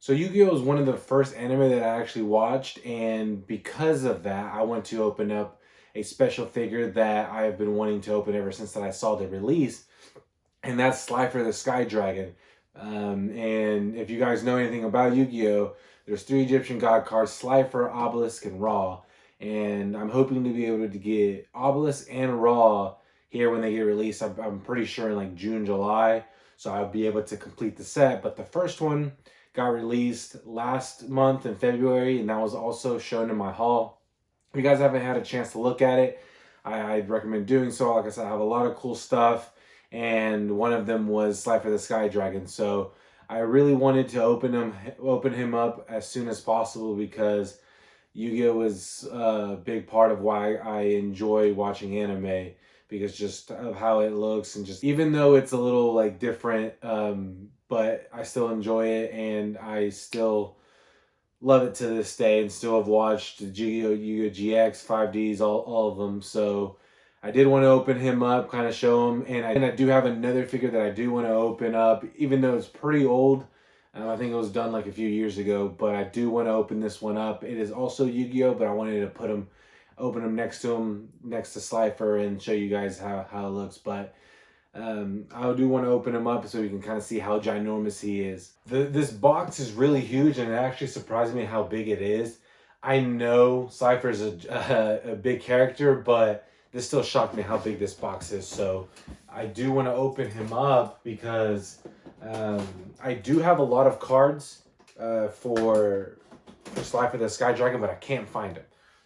So Yu-Gi-Oh is one of the first anime that I actually watched, and because of that, I want to open up a special figure that I've been wanting to open ever since that I saw the release, and that's Slifer the Sky Dragon. And if you guys know anything about Yu-Gi-Oh, there's three Egyptian god cards: Slifer, Obelisk, and Ra. And I'm hoping to be able to get Obelisk and Ra here when they get released. I'm pretty sure in like June, July, so I'll be able to complete the set. But the first one got released last month in February, and that was also shown in my haul. If you guys haven't had a chance to look at it, I'd recommend doing so. Like I said, I have a lot of cool stuff, and one of them was Slifer the Sky Dragon. So I really wanted to open him up as soon as possible because Yu-Gi-Oh is a big part of why I enjoy watching anime, because just of how it looks, and just even though it's a little like different, but I still enjoy it, and I still love it to this day, and still have watched Yu-Gi-Oh, Yu-Gi-Oh GX, 5Ds, all of them. So I did want to open him up, kind of show him, and I do have another figure that I do want to open up, even though it's pretty old. I think it was done like a few years ago, but I do want to open this one up. It is also Yu-Gi-Oh, but I wanted to open him next to Slifer, and show you guys how it looks. But I do want to open him up so you can kind of see how ginormous he is. This box is really huge, and it actually surprised me how big it is. I know Slifer is a big character, but this still shocked me how big this box is. So I do want to open him up because I do have a lot of cards for Slifer the Sky Dragon, but I can't find him.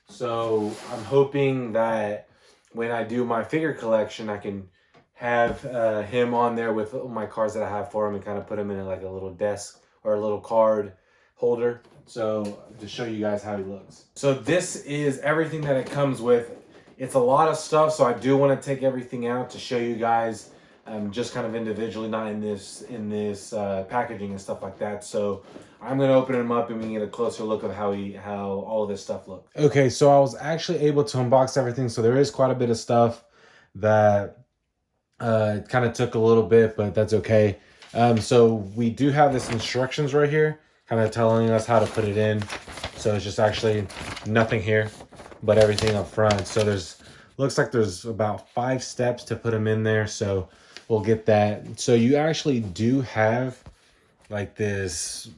So I'm hoping that when I do my figure collection, I can have him on there with my cards that I have for him, and kind of put him in like a little desk or a little card holder. So to show you guys how he looks. So this is everything that it comes with. It's a lot of stuff, so I do want to take everything out to show you guys just kind of individually, not in this packaging and stuff like that. So I'm gonna open him up and we can get a closer look of how all of this stuff looks. Okay, so I was actually able to unbox everything. So there is quite a bit of stuff that it kind of took a little bit, but that's okay. So we do have this instructions right here, kind of telling us how to put it in. So it's just actually nothing here, but everything up front. So looks like there's about 5 steps to put them in there. So we'll get that. So you actually do have like this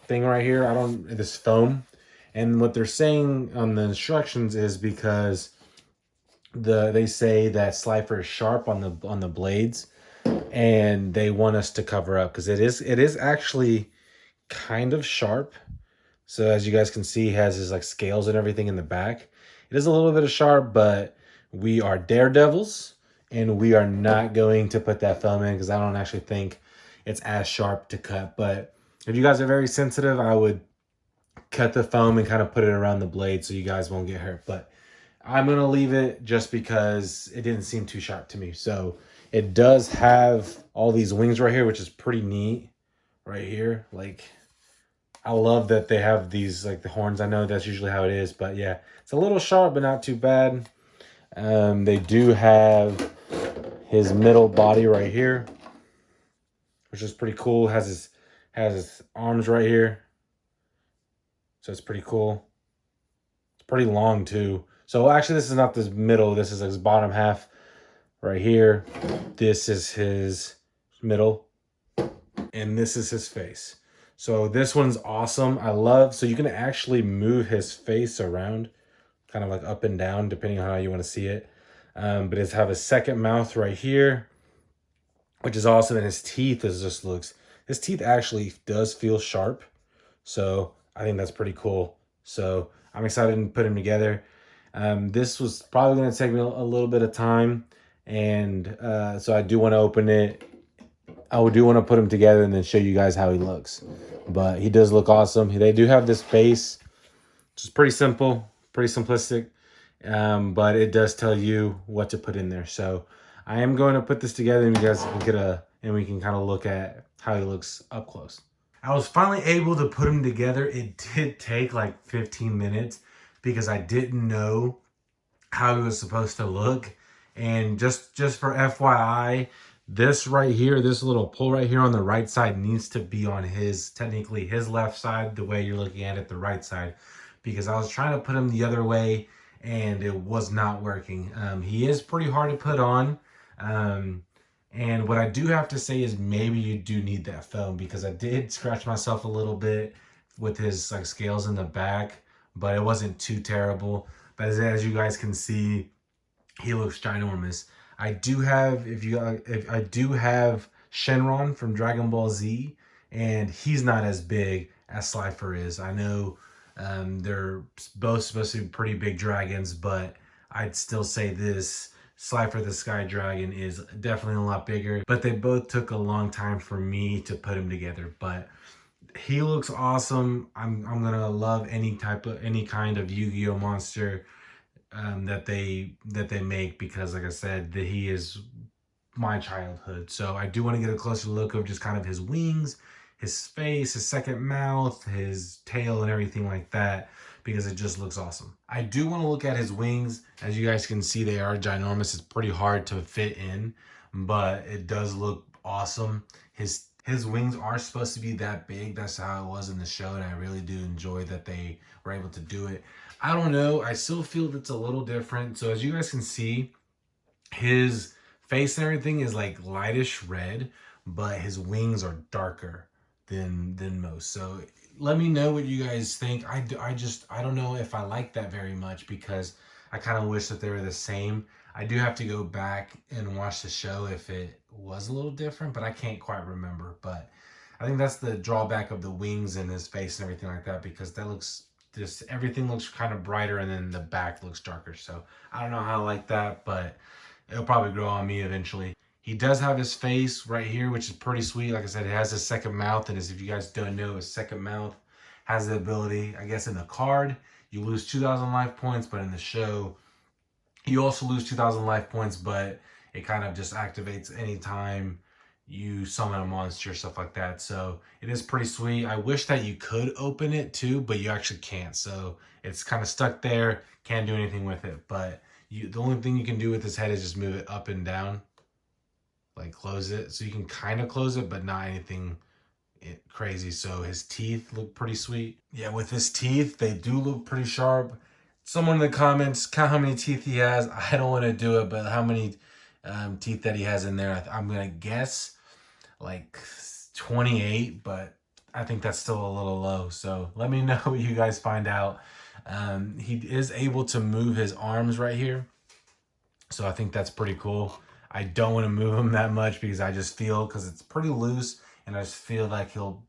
thing right here. This foam. And what they're saying on the instructions is because they say that Slifer is sharp on the blades, and they want us to cover up because it is actually kind of sharp. So as you guys can see, he has his like scales and everything in the back. It is a little bit of sharp, but we are daredevils, and we are not going to put that foam in because I don't actually think it's as sharp to cut. But if you guys are very sensitive, I would cut the foam and kind of put it around the blade so you guys won't get hurt. But I'm going to leave it just because it didn't seem too sharp to me. So it does have all these wings right here, which is pretty neat right here. Like, I love that they have these, like the horns. I know that's usually how it is, but yeah, it's a little sharp, but not too bad. They do have his middle body right here, which is pretty cool. Has his arms right here. So it's pretty cool. It's pretty long too. So actually, this is not this middle. This is his bottom half right here. This is his middle, and this is his face. So this one's awesome. So you can actually move his face around, kind of like up and down, depending on how you want to see it. But it's have a second mouth right here, which is awesome. And his teeth his teeth actually does feel sharp. So I think that's pretty cool. So I'm excited to put him together. This was probably going to take me a little bit of time, and so I do want to open it. I do want to put him together and then show you guys how he looks. But he does look awesome. They do have this base, which is pretty simple, pretty simplistic, but it does tell you what to put in there. So I am going to put this together, and you guys can we can kind of look at how he looks up close. I was finally able to put him together. It did take like 15 minutes because I didn't know how he was supposed to look. And just for FYI, This right here, this little pull right here on the right side needs to be on his, technically his left side, the way you're looking at it, the right side, because I was trying to put him the other way and it was not working. He is pretty hard to put on. Um, and what I do have to say is maybe you do need that foam, because I did scratch myself a little bit with his like scales in the back, but it wasn't too terrible. But as you guys can see, he looks ginormous. I do have, if I do have Shenron from Dragon Ball Z, and he's not as big as Slifer is. I know they're both supposed to be pretty big dragons, but I'd still say this Slifer the Sky Dragon is definitely a lot bigger. But they both took a long time for me to put them together. But he looks awesome. I'm gonna love any kind of Yu-Gi-Oh monster that they make, because like I said, that he is my childhood. So I do want to get a closer look of just kind of his wings, his face, his second mouth, his tail, and everything like that, because it just looks awesome. I do want to look at his wings. As you guys can see, they are ginormous. It's pretty hard to fit in, but it does look awesome. His wings are supposed to be that big. That's how it was in the show, and I really do enjoy that they were able to do it. I don't know. I still feel it's a little different. So as you guys can see, his face and everything is like lightish red, but his wings are darker than most. So let me know what you guys think. I don't know if I like that very much, because I kind of wish that they were the same. I do have to go back and watch the show if it was a little different, but I can't quite remember. But I think that's the drawback of the wings and his face and everything like that, because that looks just, everything looks kind of brighter and then the back looks darker. So I don't know how I like that, but it'll probably grow on me eventually. He does have his face right here, which is pretty sweet. Like I said, it has his second mouth, and as if you guys don't know, his second mouth has the ability, I guess in the card, you lose 2,000 life points, but in the show, you also lose 2,000 life points, but it kind of just activates anytime you summon a monster, stuff like that. So it is pretty sweet. I wish that you could open it too, but you actually can't. So it's kind of stuck there. Can't do anything with it. But the only thing you can do with this head is just move it up and down, like close it. So you can kind of close it, but not anything crazy. So his teeth look pretty sweet. Yeah, with his teeth, they do look pretty sharp. Someone in the comments, count how many teeth he has. I don't want to do it, but how many teeth that he has in there, I'm going to guess like 28, but I think that's still a little low. So let me know what you guys find out. He is able to move his arms right here, so I think that's pretty cool. I don't want to move him that much, because I just feel, because it's pretty loose, and I just feel like he'll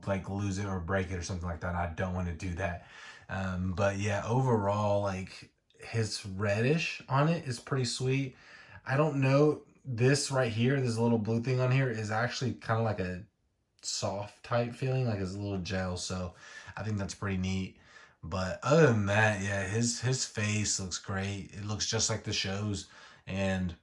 like lose it or break it or something like that. I don't want to do that. But yeah, overall, like his reddish on it is pretty sweet. I don't know, this right here, this little blue thing on here is actually kind of like a soft type feeling, like it's a little gel. So I think that's pretty neat. But other than that, yeah, his face looks great. It looks just like the shows, and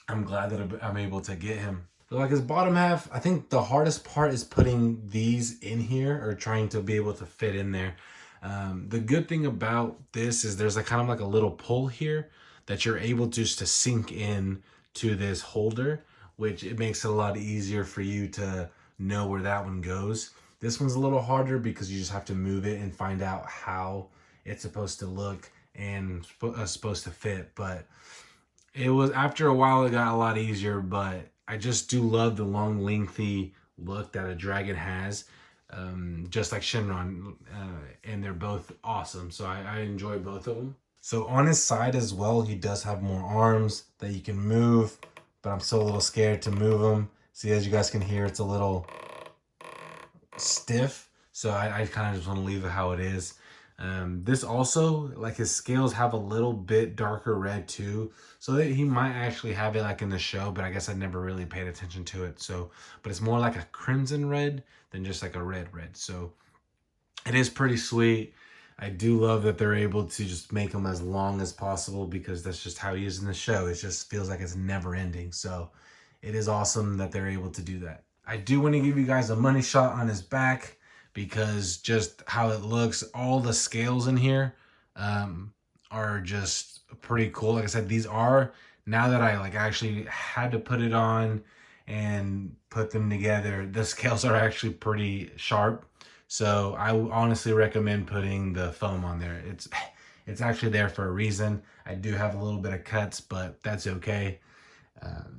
I'm glad that I'm able to get him. But like his bottom half, I think the hardest part is putting these in here, or trying to be able to fit in there. The good thing about this is there's like kind of like a little pull here that you're able just to sink in to this holder, which it makes it a lot easier for you to know where that one goes. This one's a little harder because you just have to move it and find out how it's supposed to look and supposed to fit. But it was, after a while, it got a lot easier. But I just do love the long, lengthy look that a dragon has, just like Shenron, and they're both awesome. So I enjoy both of them. So on his side as well, he does have more arms that you can move, but I'm still a little scared to move them. See, as you guys can hear, it's a little stiff, so I kind of just want to leave it how it is. This also, like his scales have a little bit darker red too, so that he might actually have it like in the show, but I guess I never really paid attention to it. So, but it's more like a crimson red than just like a red. So it is pretty sweet. I do love that they're able to just make him as long as possible, because that's just how he is in the show. It just feels like it's never ending. So it is awesome that they're able to do that. I do want to give you guys a money shot on his back, because just how it looks, all the scales in here are just pretty cool. Like I said, these are now that I like actually had to put it on and put them together, the scales are actually pretty sharp. So I honestly recommend putting the foam on there. It's actually there for a reason. I do have a little bit of cuts, but that's okay.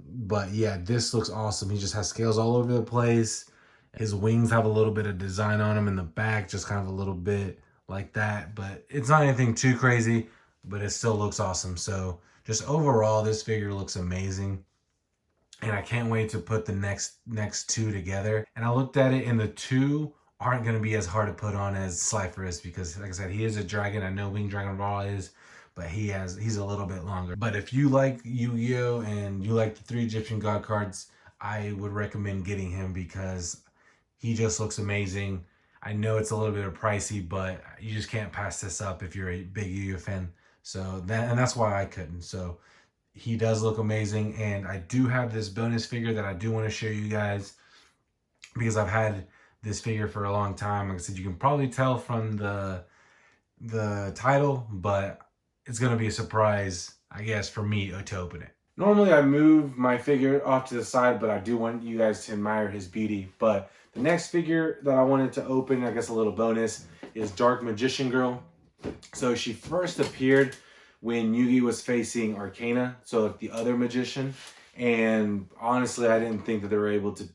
But yeah, this looks awesome. He just has scales all over the place. His wings have a little bit of design on them in the back, just kind of a little bit like that. But it's not anything too crazy, but it still looks awesome. So just overall, this figure looks amazing. And I can't wait to put the next two together. And I looked at it, and the two aren't going to be as hard to put on as Slifer is, because like I said, he is a dragon. I know Winged Dragon Raw is, but he's a little bit longer. But if you like Yu-Gi-Oh and you like the 3 Egyptian God cards, I would recommend getting him because he just looks amazing. I know it's a little bit of pricey, but you just can't pass this up if you're a big Yu-Gi-Oh fan. So that's why I couldn't. So he does look amazing, and I do have this bonus figure that I do want to show you guys because I've had this figure for a long time. Like I said, you can probably tell from the title, but it's gonna be a surprise, I guess, for me to open it. Normally I move my figure off to the side, but I do want you guys to admire his beauty. But the next figure that I wanted to open, I guess a little bonus, is Dark Magician Girl. So she first appeared when Yugi was facing Arcana, so like the other magician. And honestly, I didn't think that they were able to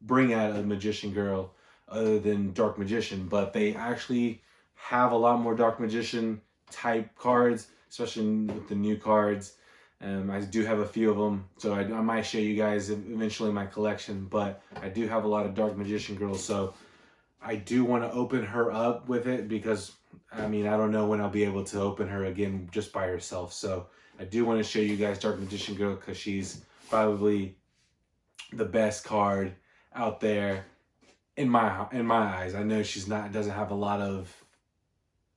bring out a magician girl other than Dark Magician, but they actually have a lot more Dark Magician type cards, especially with the new cards. I do have a few of them, so I might show you guys eventually my collection, but I do have a lot of Dark Magician girls, so I do want to open her up with it because, I mean, I don't know when I'll be able to open her again just by herself. So I do want to show you guys Dark Magician Girl because she's probably the best card out there in my eyes. I know she's not doesn't have a lot of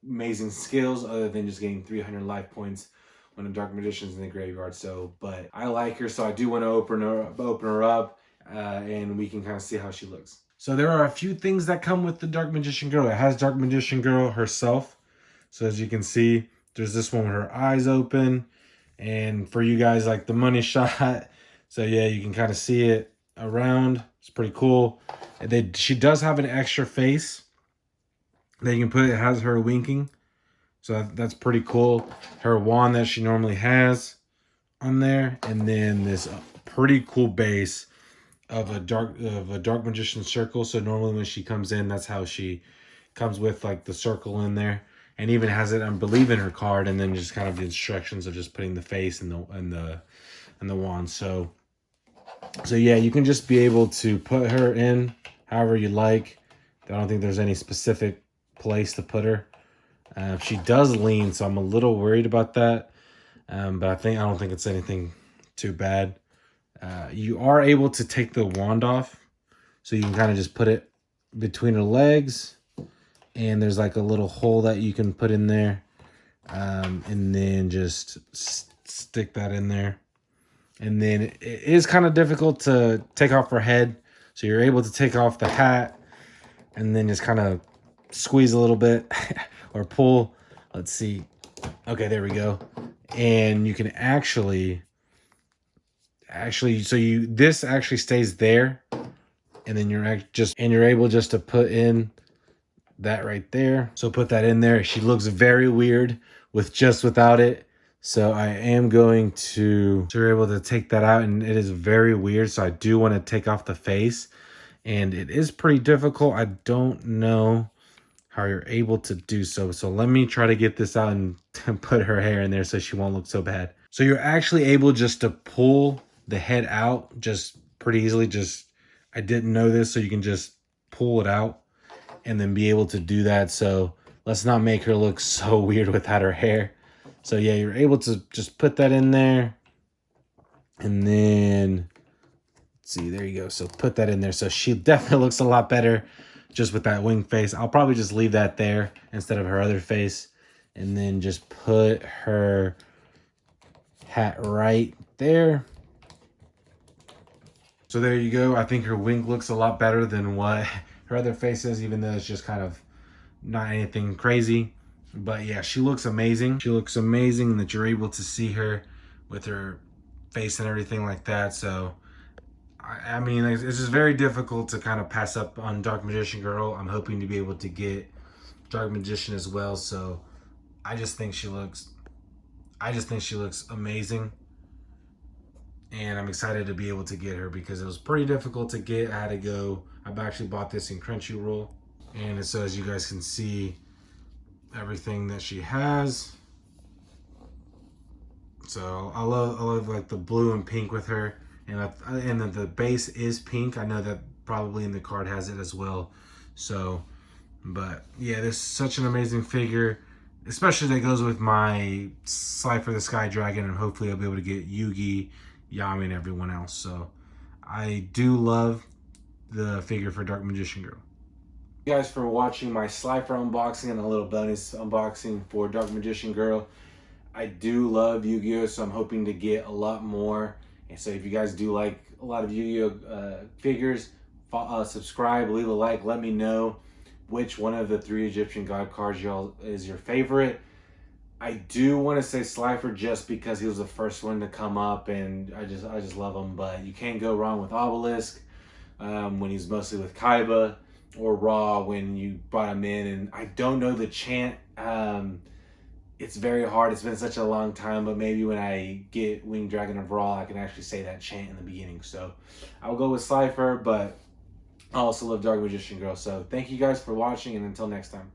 amazing skills other than just getting 300 life points when a Dark Magician's in the graveyard. So, but I like her, so I do want to open her up, and we can kind of see how she looks. So there are a few things that come with the Dark Magician Girl. It has Dark Magician Girl herself. So as you can see, there's this one with her eyes open. And for you guys like the money shot, so yeah, you can kind of see it around. It's pretty cool. She does have an extra face that you can put. It has her winking. So that's pretty cool. Her wand that she normally has on there. And then this pretty cool base of a dark magician circle. So normally when she comes in, that's how she comes, with like the circle in there, and even has it, I believe, in her card, and then just kind of the instructions of just putting the face and the wand. So yeah, you can just be able to put her in however you like. I don't think there's any specific place to put her. She does lean, so I'm a little worried about that, but I don't think it's anything too bad. You are able to take the wand off, so you can kind of just put it between her legs, and there's like a little hole that you can put in there, and then just stick that in there. And then it is kind of difficult to take off her head, so you're able to take off the hat and then just kind of squeeze a little bit or pull. Let's see. Okay, there we go. And you can actually so this actually stays there, and then you're able just to put in that right there. So put that in there. She looks very weird without it. So I am going to you're able to take that out, and it is very weird. So I do want to take off the face, and it is pretty difficult. I don't know how you're able to do so. So let me try to get this out and put her hair in there so she won't look so bad. So you're actually able just to pull the head out just pretty easily. I didn't know this, so you can just pull it out and then be able to do that. So let's not make her look so weird without her hair. So yeah, you're able to just put that in there, and then let's see, there you go. So put that in there. So she definitely looks a lot better just with that wing face. I'll probably just leave that there instead of her other face, and then just put her hat right there. So there you go. I think her wing looks a lot better than what her other face is, even though it's just kind of not anything crazy. But yeah, she looks amazing. She looks amazing that you're able to see her with her face and everything like that. So I mean, it's just very difficult to kind of pass up on Dark Magician Girl. I'm hoping to be able to get Dark Magician as well. So I just think she looks, amazing, and I'm excited to be able to get her because it was pretty difficult to get. I had to go. I've actually bought this in Crunchyroll, and so as you guys can see, everything that she has. So I love like the blue and pink with her, and the base is pink. I know that probably in the card has it as well. So, but yeah, this is such an amazing figure, especially that goes with my Slifer the Sky Dragon, and hopefully I'll be able to get Yugi, Yami, and everyone else. So I do love the figure for Dark Magician Girl. Thank you guys for watching my Slifer unboxing and a little bonus unboxing for Dark Magician Girl. I do love Yu-Gi-Oh, so I'm hoping to get a lot more. And so if you guys do like a lot of Yu-Gi-Oh figures, subscribe, leave a like, let me know which one of the 3 Egyptian God cards y'all is your favorite. I do want to say Slifer just because he was the first one to come up, and I just love him. But you can't go wrong with Obelisk when he's mostly with Kaiba, or Ra when you brought him in. And I don't know the chant. It's very hard. It's been such a long time, but maybe when I get Winged Dragon of Ra, I can actually say that chant in the beginning. So I'll go with Slifer, but I also love Dark Magician Girl. So thank you guys for watching, and until next time.